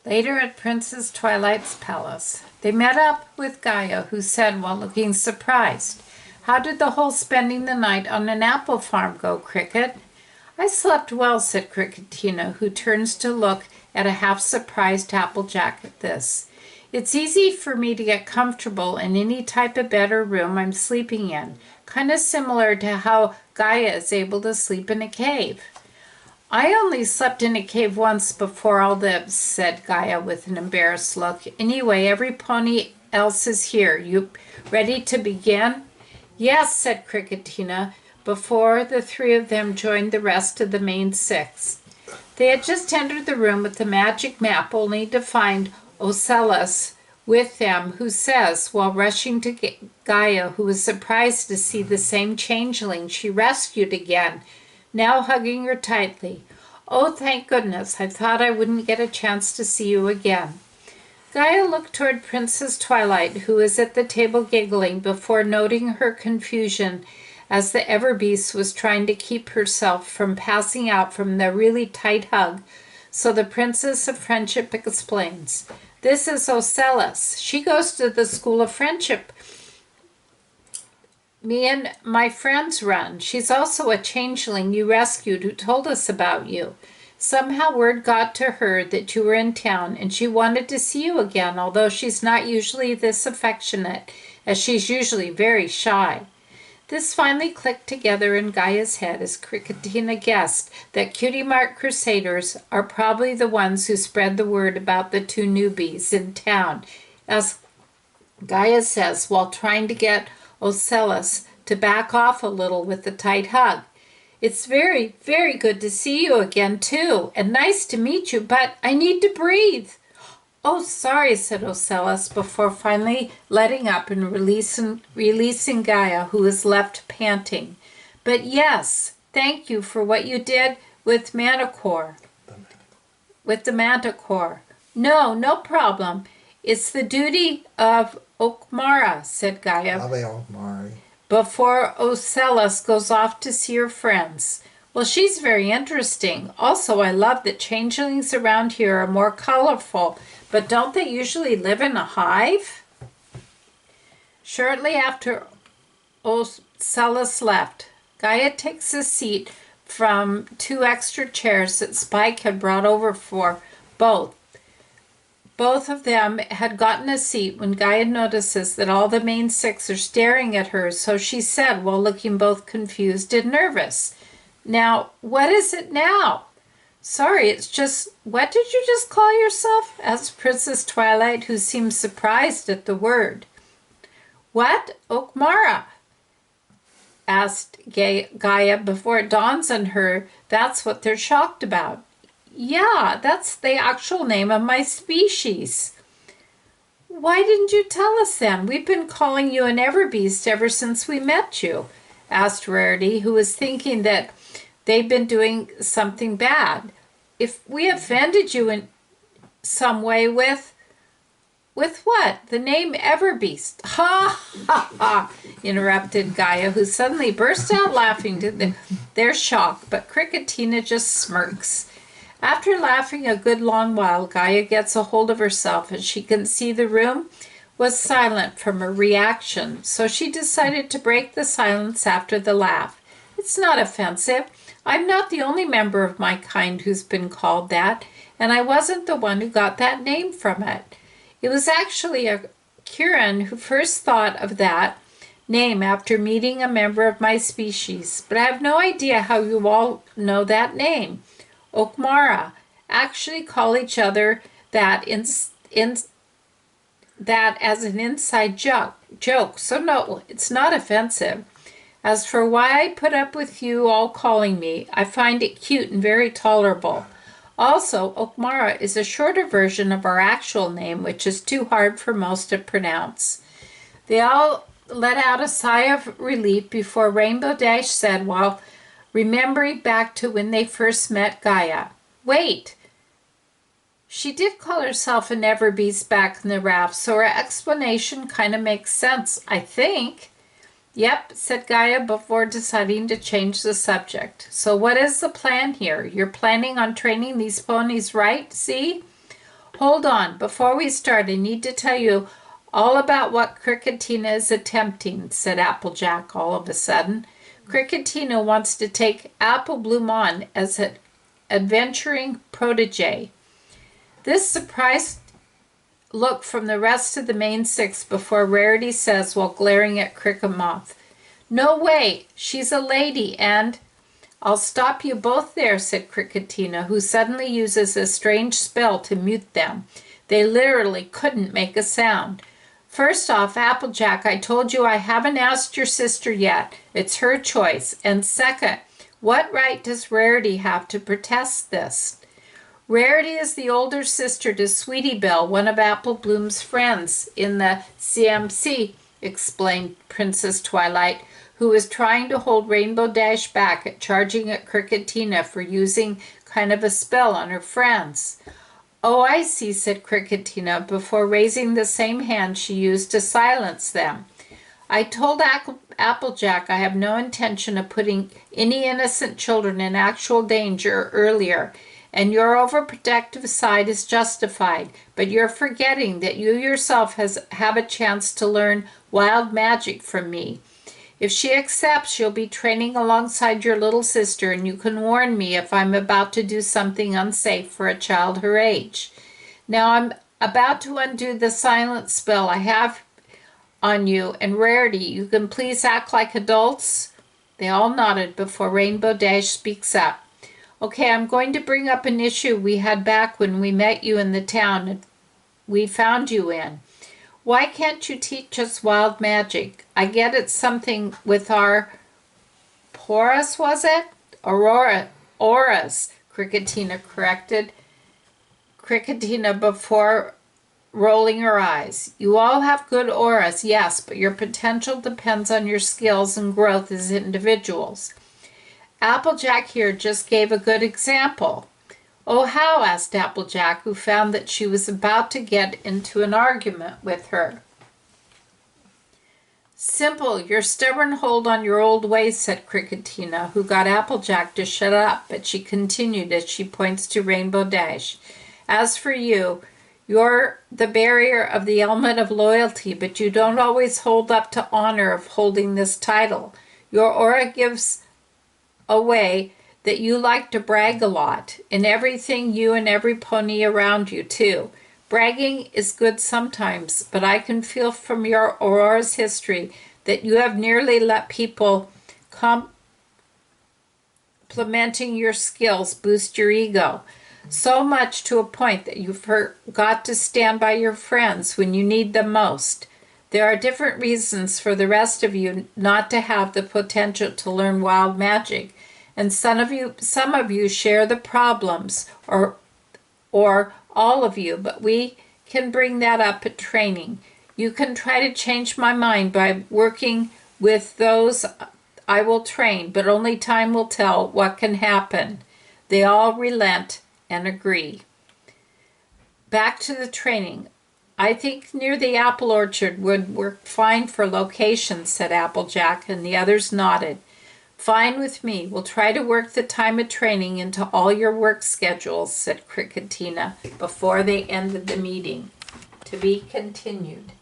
Later at Princess Twilight's palace, they met up with Gaia, who said while looking surprised, "How did the whole spending the night on an apple farm go, Cricket?" "I slept well," said Cricketina, who turns to look at a half-surprised Applejack at this. "It's easy for me to get comfortable in any type of bed or room I'm sleeping in, kind of similar to how Gaia is able to sleep in a cave." "I only slept in a cave once before all this," said Gaia with an embarrassed look. "Anyway, every pony else is here. You ready to begin?" "Yes," said Cricketina, before the three of them joined the rest of the main six. They had just entered the room with the magic map, only to find Ocellus with them, who says, while rushing to Gaia, who was surprised to see the same changeling she rescued again, now hugging her tightly, "Oh, thank goodness, I thought I wouldn't get a chance to see you again." Gaia looked toward Princess Twilight, who was at the table giggling, before noting her confusion as the EVERBEAST was trying to keep herself from passing out from the really tight hug. So the Princess of Friendship explains, "This is Ocellus. She goes to the School of Friendship me and my friends run. She's also a changeling you rescued who told us about you. Somehow word got to her that you were in town, and she wanted to see you again, although she's not usually this affectionate, as she's usually very shy." This finally clicked together in Gaia's head as Cricketina guessed that Cutie Mark Crusaders are probably the ones who spread the word about the two newbies in town, as Gaia says while trying to get Ocellus to back off a little with the tight hug. "It's very, very good to see you again, too, and nice to meet you, but I need to breathe." "Oh, sorry," said Ocellus, before finally letting up and releasing Gaia, who was left panting. "But yes, thank you for what you did with Manticore. With the Manticore. "No, no problem. It's the duty of Okmara," said Gaia, "before Ocellus goes off to see her friends." "Well, she's very interesting. Also, I love that changelings around here are more colorful, but don't they usually live in a hive?" Shortly after Ocellus left, Gaia takes a seat from 2 extra chairs that Spike had brought over for both. Both of them had gotten a seat when Gaia notices that all the main 6 are staring at her, so she said while looking both confused and nervous, "Now, what is it now?" "Sorry, it's just, what did you just call yourself?" asked Princess Twilight, who seemed surprised at the word. "What? Okmara?" asked Gaia before it dawns on her that's what they're shocked about. "Yeah, that's the actual name of my species." "Why didn't you tell us then? We've been calling you an EVERBEAST ever since we met you," asked Rarity, who was thinking that they'd been doing something bad. "If we offended you in some way with what? The name EVERBEAST." "Ha ha ha," interrupted Gaia, who suddenly burst out laughing to their shock, but Cricketina just smirks. After laughing a good long while, Gaia gets a hold of herself, and she can see the room was silent from her reaction, so she decided to break the silence after the laugh. "It's not offensive. I'm not the only member of my kind who's been called that, and I wasn't the one who got that name from it. It was actually a Kieran who first thought of that name after meeting a member of my species, but I have no idea how you all know that name. Okmara actually call each other that that as an inside joke, so no, it's not offensive. As for why I put up with you all calling me, I find it cute and very tolerable. Also, Okmara is a shorter version of our actual name, which is too hard for most to pronounce." They all let out a sigh of relief before Rainbow Dash said, while remembering back to when they first met Gaia, "Wait, she did call herself an EVERBEAST back in the raft, so her explanation kind of makes sense, I think." "Yep," said Gaia before deciding to change the subject. "So what is the plan here? You're planning on training these ponies, right, see?" Hold on. Before we start, I need to tell you all about what Cricketina is attempting, said Applejack all of a sudden. Cricketina wants to take Apple Bloom on as an adventuring protege. This surprised look from the rest of the main six before Rarity says while glaring at Crickemoth, "No way, she's a lady and—" "I'll stop you both there," said Cricketina, who suddenly uses a strange spell to mute them. They literally couldn't make a sound. "First off, Applejack, I told you I haven't asked your sister yet. It's her choice. And second, what right does Rarity have to protest this?" "Rarity is the older sister to Sweetie Belle, one of Apple Bloom's friends in the CMC," explained Princess Twilight, who was trying to hold Rainbow Dash back at charging at Cricketina for using kind of a spell on her friends. "Oh, I see," said Cricketina, before raising the same hand she used to silence them. "I told Applejack I have no intention of putting any innocent children in actual danger earlier, and your overprotective side is justified, but you're forgetting that you yourself have a chance to learn wild magic from me. If she accepts, you'll be training alongside your little sister, and you can warn me if I'm about to do something unsafe for a child her age. Now I'm about to undo the silent spell I have on you, and Rarity, you can please act like adults?" They all nodded before Rainbow Dash speaks up. "Okay, I'm going to bring up an issue we had back when we met you in the town we found you in. Why can't you teach us wild magic? I get it's something with our porous, was it? Auras, Cricketina corrected. Cricketina before rolling her eyes. "You all have good auras, yes, but your potential depends on your skills and growth as individuals. Applejack here just gave a good example." "Oh, how?" asked Applejack, who found that she was about to get into an argument with her. "Simple, your stubborn hold on your old ways," said Cricketina, who got Applejack to shut up, but she continued as she points to Rainbow Dash. "As for you, you're the barrier of the element of loyalty, but you don't always hold up to honor of holding this title. Your aura gives away that you like to brag a lot, in everything, you and every pony around you too. Bragging is good sometimes, but I can feel from your aura's history that you have nearly let people complimenting your skills boost your ego. So much to a point that you forgot to stand by your friends when you need them most. There are different reasons for the rest of you not to have the potential to learn wild magic, and some of you share the problems, or all of you, but we can bring that up at training. You can try to change my mind by working with those I will train, but only time will tell what can happen." They all relent and agree. Back to the training. "I think near the apple orchard would work fine for location," said Applejack, and the others nodded. "Fine with me. We'll try to work the time of training into all your work schedules," said Cricketina before they ended the meeting. To be continued.